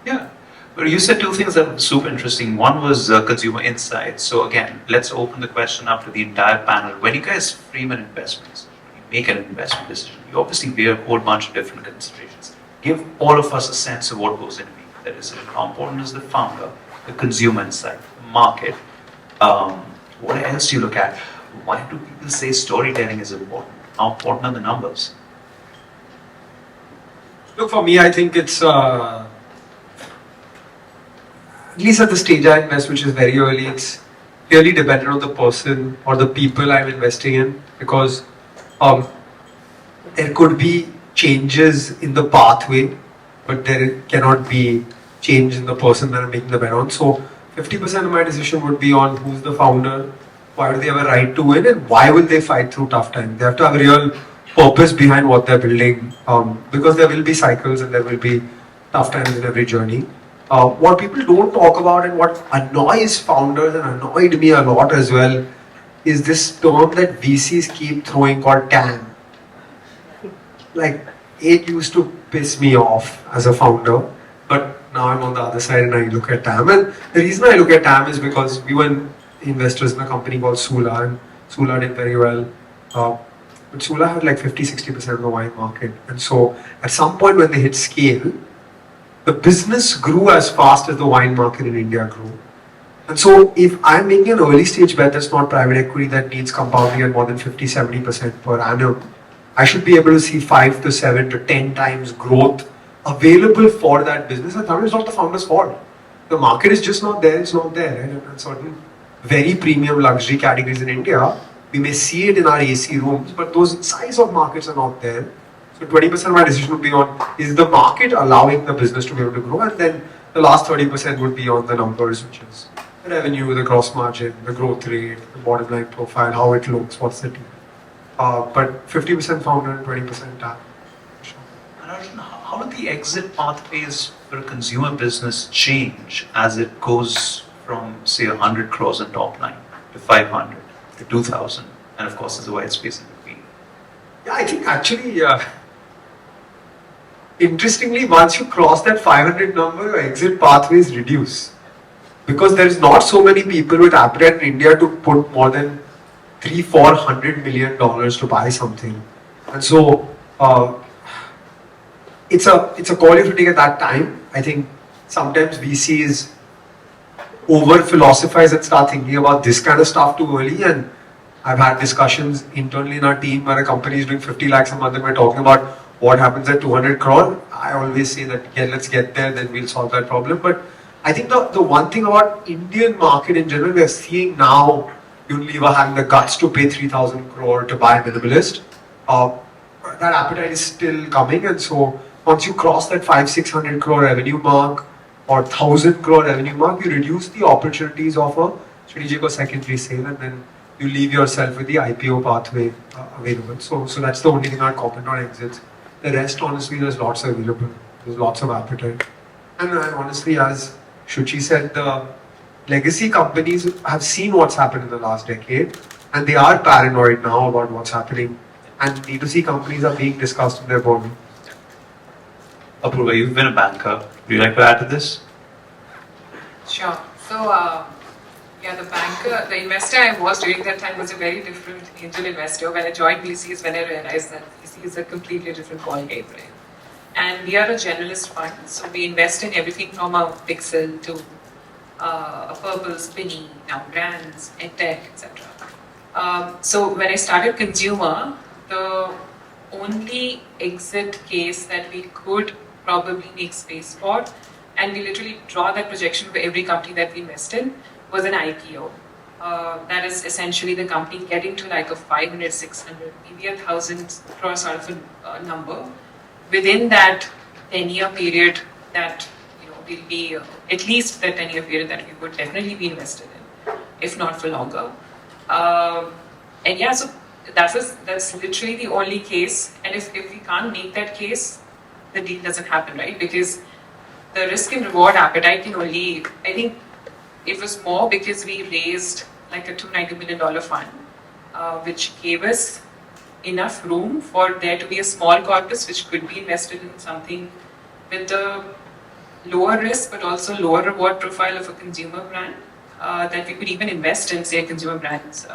Yeah. But you said two things that were super interesting. One was consumer insights. So again, let's open the question up to the entire panel. When you guys frame an investment decision, when you make an investment decision, you obviously weigh a whole bunch of different considerations. Give all of us a sense of what goes into making that decision. How important is the founder, the consumer insight, the market? What else do you look at? Why do people say storytelling is important? How important are the numbers? Look, for me, I think it's, at least at the stage I invest, which is very early, it's really dependent on the person or the people I'm investing in, because there could be changes in the pathway, but there cannot be change in the person that I'm making the bet on. So 50% of my decision would be on who's the founder, why do they have a right to win, and why will they fight through tough times. They have to have a real purpose behind what they're building, because there will be cycles and there will be tough times in every journey. What people don't talk about and what annoys founders and annoyed me a lot as well is this term that VCs keep throwing called TAM. Like, it used to piss me off as a founder, but now I'm on the other side and I look at TAM. And the reason I look at TAM is because we were investors in a company called Sula, and Sula did very well. But Sula had like 50-60% of the wine market. And so at some point when they hit scale, the business grew as fast as the wine market in India grew. And so if I'm making an early stage bet that's not private equity that needs compounding at more than 50-70% per annum, I should be able to see 5 to 7 to 10 times growth available for that business. And sometimes it's not the founder's fault. The market is just not there, it's not there. Right? And certain very premium luxury categories in India, we may see it in our AC rooms, but those size of markets are not there. So 20% of my decision would be on, is the market allowing the business to be able to grow? And then the last 30% would be on the numbers, which is the revenue, the gross margin, the growth rate, the bottom line profile, how it looks, what's the team. But 50% founder and 20% tap. Sure. And Arjun, how do the exit pathways for a consumer business change as it goes from, say, 100 crores in top line to 500 to 2,000, and of course there's a wide space in between? Yeah, I think actually, interestingly, once you cross that 500 number, your exit pathways reduce. Because there is not so many people with appetite in India to put more than $300-400 million to buy something. And so, it's a call you have to take at that time. I think sometimes VCs over-philosophize and start thinking about this kind of stuff too early, and I've had discussions internally in our team where a company is doing 50 lakhs a month and we're talking about what happens at 200 crore. I always say that, yeah, let's get there, then we'll solve that problem. But I think the one thing about Indian market in general, we're seeing now Unilever having the guts to pay 3,000 crore to buy a Minimalist. That appetite is still coming, and so once you cross that 500-600 crore revenue mark or 1,000 crore revenue mark, you reduce the opportunities of a strategic or secondary sale, and then you leave yourself with the IPO pathway available. So that's the only thing I'd comment on exits. The rest, honestly, there's lots available. There's lots of appetite. And honestly, as Shuchi said, the legacy companies have seen what's happened in the last decade, and they are paranoid now about what's happening. And D2C companies are being discussed in their board. Apurva, you've been a banker. Would you like to add to this? Sure. So, the investor I was during that time was a very different angel investor. When I joined VCs, when I realized that VC is a completely different ballgame, right? And we are a generalist fund, so we invest in everything from a pixel to a purple spinny, now brands, edtech, etc. So when I started consumer, the only exit case that we could probably make space for, and we literally draw that projection for every company that we invest in, was an IPO. That is essentially the company getting to like a 500, 600, maybe 1,000 crore sort of a number within that 10-year period that will be at least the 10-year period that we would definitely be invested in, if not for longer. And yeah, so that's literally the only case. And if we can't make that case, the deal doesn't happen, right? Because the risk and reward appetite can only, I think it was more because we raised like a $290 million fund, which gave us enough room for there to be a small corpus which could be invested in something with a lower risk but also lower reward profile of a consumer brand that we could even invest in, say, consumer brands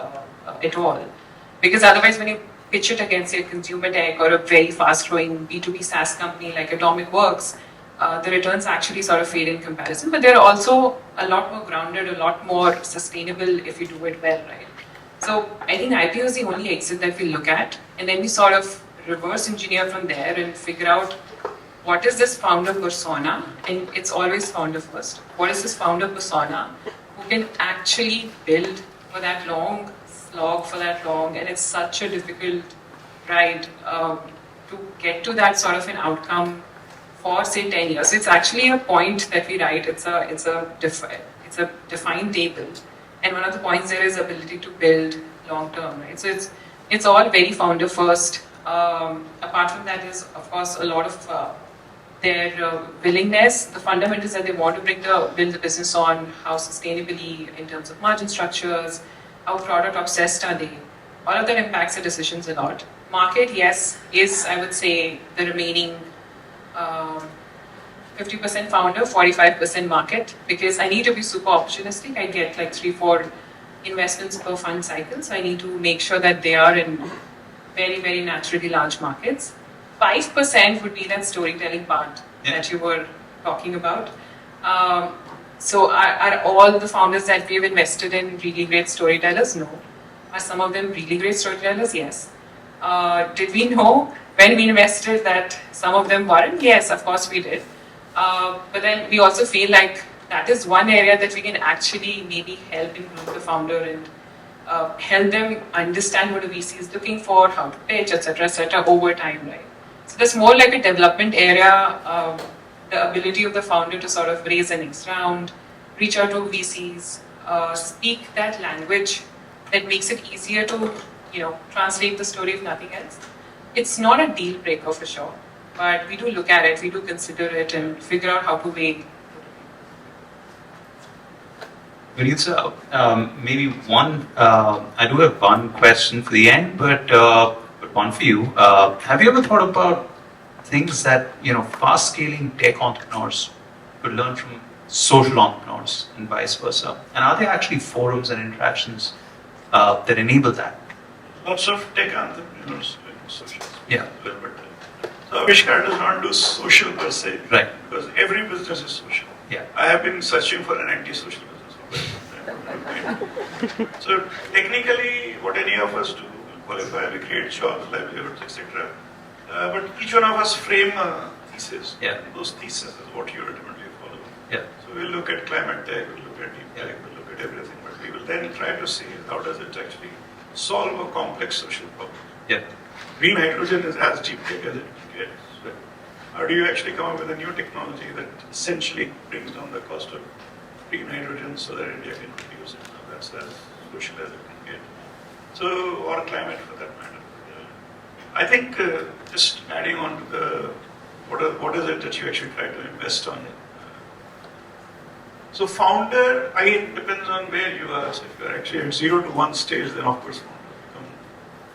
at all. Because otherwise, when you pitch it against a consumer tech or a very fast-growing B2B SaaS company like Atomic Works, the returns actually sort of fade in comparison. But they're also a lot more grounded, a lot more sustainable if you do it well, right? So I think IPO is the only exit that we look at, and then we sort of reverse engineer from there and figure out what is this founder persona, and it's always founder first. What is this founder persona who can actually build for that long, slog for that long, and it's such a difficult ride to get to that sort of an outcome for say 10 years. It's actually a point that we write. It's a defined table. And one of the points there is ability to build long term, right? So it's all very founder first. Apart from that is, of course, a lot of their willingness. The fundamentals that they want to build the business on, how sustainably in terms of margin structures, how product obsessed are they. All of that impacts the decisions a lot. Market, yes, is I would say the remaining 50% founder, 45% market, because I need to be super opportunistic. I get like 3-4 investments per fund cycle, so I need to make sure that they are in very, very naturally large markets. 5% would be that storytelling part that you were talking about. So are all the founders that we have invested in really great storytellers? No. Are some of them really great storytellers? Yes. Did we know when we invested that some of them weren't? Yes, of course we did. But then we also feel like that is one area that we can actually maybe help improve the founder and help them understand what a VC is looking for, how to pitch, etc., over time, right? So that's more like a development area, the ability of the founder to sort of raise an next round, reach out to VCs, speak that language that makes it easier to, translate the story if nothing else. It's not a deal breaker for sure, but we do look at it, we do consider it and figure out how to weigh. Vineet sir, maybe one, I do have one question for the end, but one for you. Have you ever thought about things that, fast scaling tech entrepreneurs could learn from social entrepreneurs and vice versa? And are there actually forums and interactions that enable that? Lots of tech entrepreneurs doing social. Yeah. But so Avishkar does not do social per se. Right. Because every business is social. Yeah. I have been searching for an anti-social business. So technically, what any of us do, we qualify, we create jobs, livelihoods, etc. But each one of us frame a thesis. Yeah. Those theses is what you ultimately follow. Yeah. So we'll look at climate tech, we'll look at deep tech, we'll look at everything, but we will then try to see how does it actually solve a complex social problem. Yeah. Green hydrogen is as deep tech as it gets. So how do you actually come up with a new technology that essentially brings down the cost of green hydrogen so that India can produce it? Now that's as social as it can get. So, or climate for that matter. I think just adding on to the, what is it that you actually try to invest on? So founder, it depends on where you are. So if you are actually at 0 to 1 stage, then of course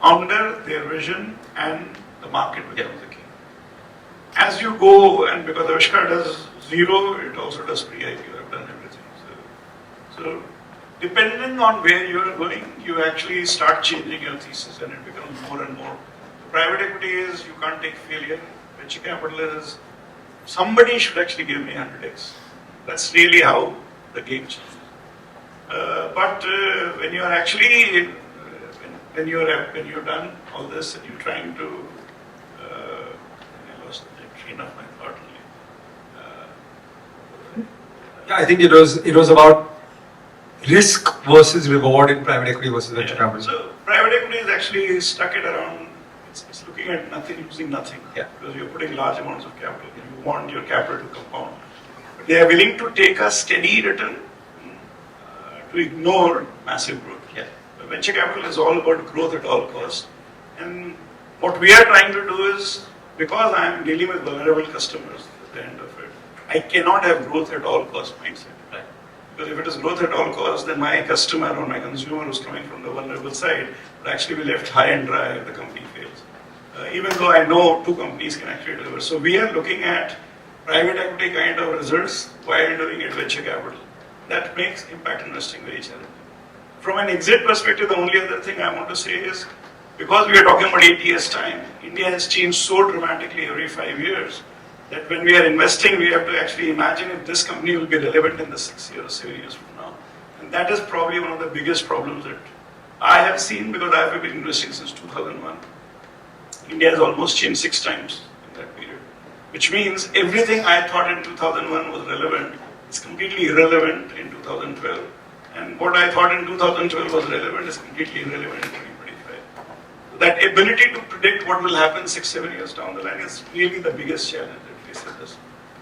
founder, their vision, and the market becomes the key. As you go, and because Avishkar does 0, it also does pre-IPO, I've done everything. So depending on where you are going, you actually start changing your thesis and it becomes more and more. Private equity is, you can't take failure. Venture capital is, somebody should actually give me 100x. That's really how the game changes. But when you are actually, when you're done all this and you're trying to, I lost the train of my thought. Yeah, I think it was about risk versus reward in private equity versus venture capital. So private equity is actually stuck at around, it's looking at nothing, losing nothing. Yeah. Because you're putting large amounts of capital. You want your capital to compound. But they are willing to take a steady return to ignore massive growth. Yeah. The venture capital is all about growth at all costs. And what we are trying to do is because I am dealing with vulnerable customers at the end of it, I cannot have growth at all cost mindset. Right. Because if it is growth at all costs, then my customer or my consumer who's coming from the vulnerable side would actually be left high and dry if the company fails. Even though I know two companies can actually deliver. So we are looking at private equity kind of results while doing it venture capital. That makes impact investing very challenging. From an exit perspective, the only other thing I want to say is, because we are talking about 8 years' time, India has changed so dramatically every 5 years that when we are investing, we have to actually imagine if this company will be relevant in the 6 years, 7 years from now. And that is probably one of the biggest problems that I have seen, because I have been investing since 2001. India has almost changed 6 times in that period, which means everything I thought in 2001 was relevant is completely irrelevant in 2012. And what I thought in 2012 was relevant is completely irrelevant in 2025. That ability to predict what will happen 6, 7 years down the line is really the biggest challenge that faces us.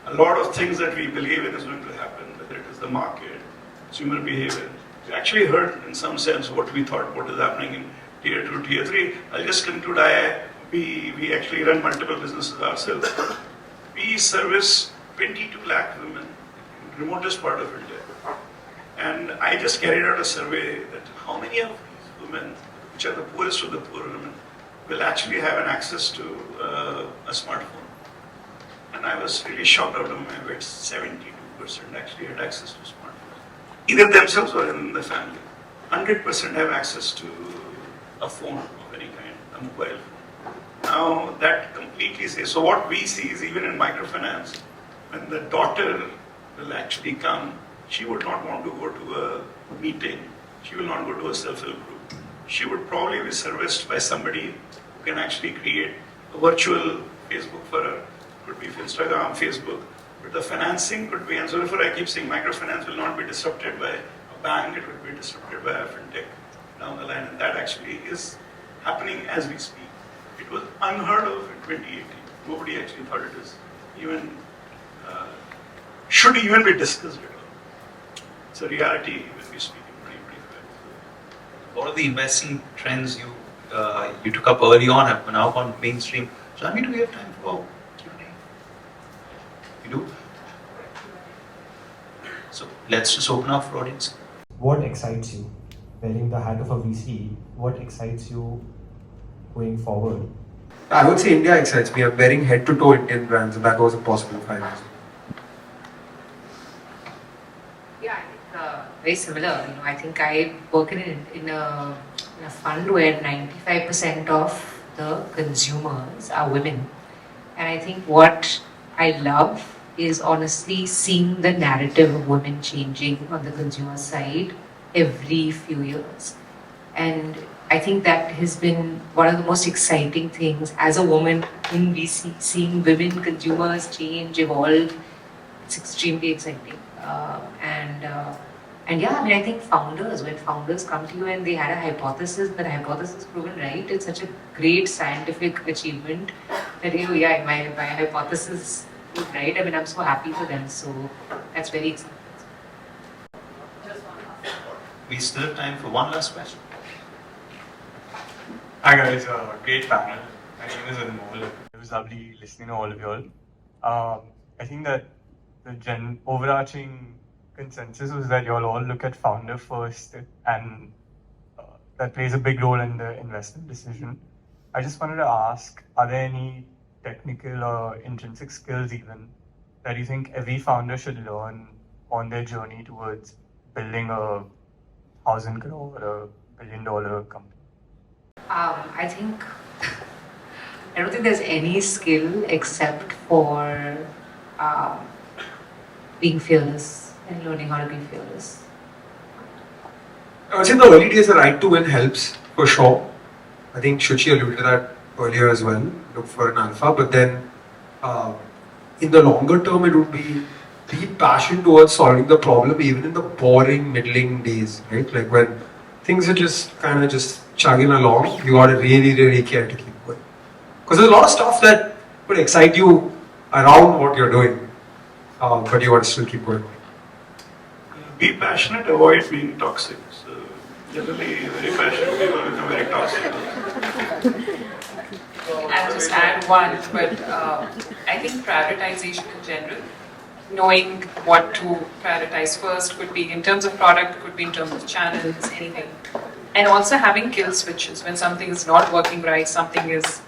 A lot of things that we believe in is going to happen, whether it is the market, consumer behavior. We actually heard in some sense what we thought, what is happening in tier 2, tier 3. I'll just conclude, we actually run multiple businesses ourselves. We service 22 lakh women in the remotest part of India. And I just carried out a survey that how many of these women, which are the poorest of the poor women, will actually have an access to a smartphone. And I was really shocked out of my wits. 72% actually had access to smartphones, either themselves or in the family. 100% have access to a phone of any kind, a mobile phone. Now that completely says, so what we see is even in microfinance, when the daughter will actually come, she would not want to go to a meeting, she will not go to a self-help group. She would probably be serviced by somebody who can actually create a virtual Facebook for her. It could be Instagram, Facebook, but the financing could be, and so therefore I keep saying microfinance will not be disrupted by a bank, it would be disrupted by a fintech down the line, and that actually is happening as we speak. It was unheard of in 2018. Nobody actually thought it is even, should even be discussed at all. It's a reality when we speak in 2025. A lot of the investing trends you took up early on have now gone mainstream. Janvi, do we have time for Q&A? You do? So let's just open up for audience. What excites you? Wearing the hat of a VC, what excites you going forward? I would say India excites me. I'm wearing head to toe Indian brands, and that was impossible 5 years ago. Yeah, I think very similar. I think I work in a fund where 95% of the consumers are women, and I think what I love is honestly seeing the narrative of women changing on the consumer side every few years, and I think that has been one of the most exciting things as a woman in VC, seeing women consumers change, evolve. It's extremely exciting. And yeah, I mean, I think when founders come to you and they had a hypothesis, that hypothesis proven right, it's such a great scientific achievement that, my hypothesis was right. I mean, I'm so happy for them. So that's very exciting. We still have time for one last question. Hi guys, great panel. My name is Anmol. It was lovely listening to all of you all. I think that the overarching consensus was that you all look at founder first, and that plays a big role in the investment decision. I just wanted to ask, are there any technical or intrinsic skills even that you think every founder should learn on their journey towards building a 1,000 crore or $1 billion company? I think I don't think there's any skill except for being fearless and learning how to be fearless. I would say in the early days, the right to win helps for sure. I think Shuchi alluded to that earlier as well. Look for an alpha, but then in the longer term, it would be deep passion towards solving the problem, even in the boring, middling days, right? Like when things are just kind of just chugging along, you got to really, really care to keep going. Because there's a lot of stuff that would excite you around what you're doing, but you want to still keep going. Be passionate, avoid being toxic. So generally, very passionate people become very toxic. I'll just add one, but I think prioritization in general, knowing what to prioritize first could be in terms of product, could be in terms of channels, anything. And also having kill switches when something is not working right, something is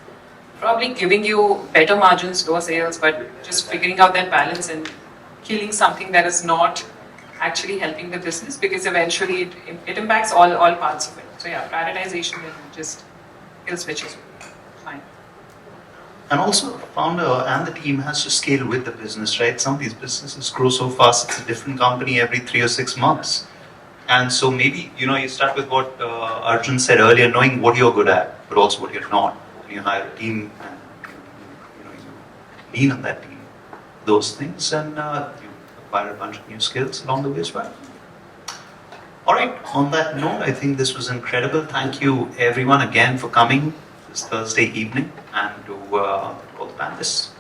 probably giving you better margins, lower sales, but just figuring out that balance and killing something that is not actually helping the business, because eventually it impacts all parts of it. So yeah, prioritization and just kill switches. Fine. And also, the founder and the team has to scale with the business, right? Some of these businesses grow so fast, it's a different company every 3 or 6 months. And so maybe, you start with what Arjun said earlier, knowing what you're good at, but also what you're not. You hire a team and you lean on that team. Those things, and you acquire a bunch of new skills along the way as well. All right, on that note, I think this was incredible. Thank you everyone again for coming this Thursday evening, and to all the panelists.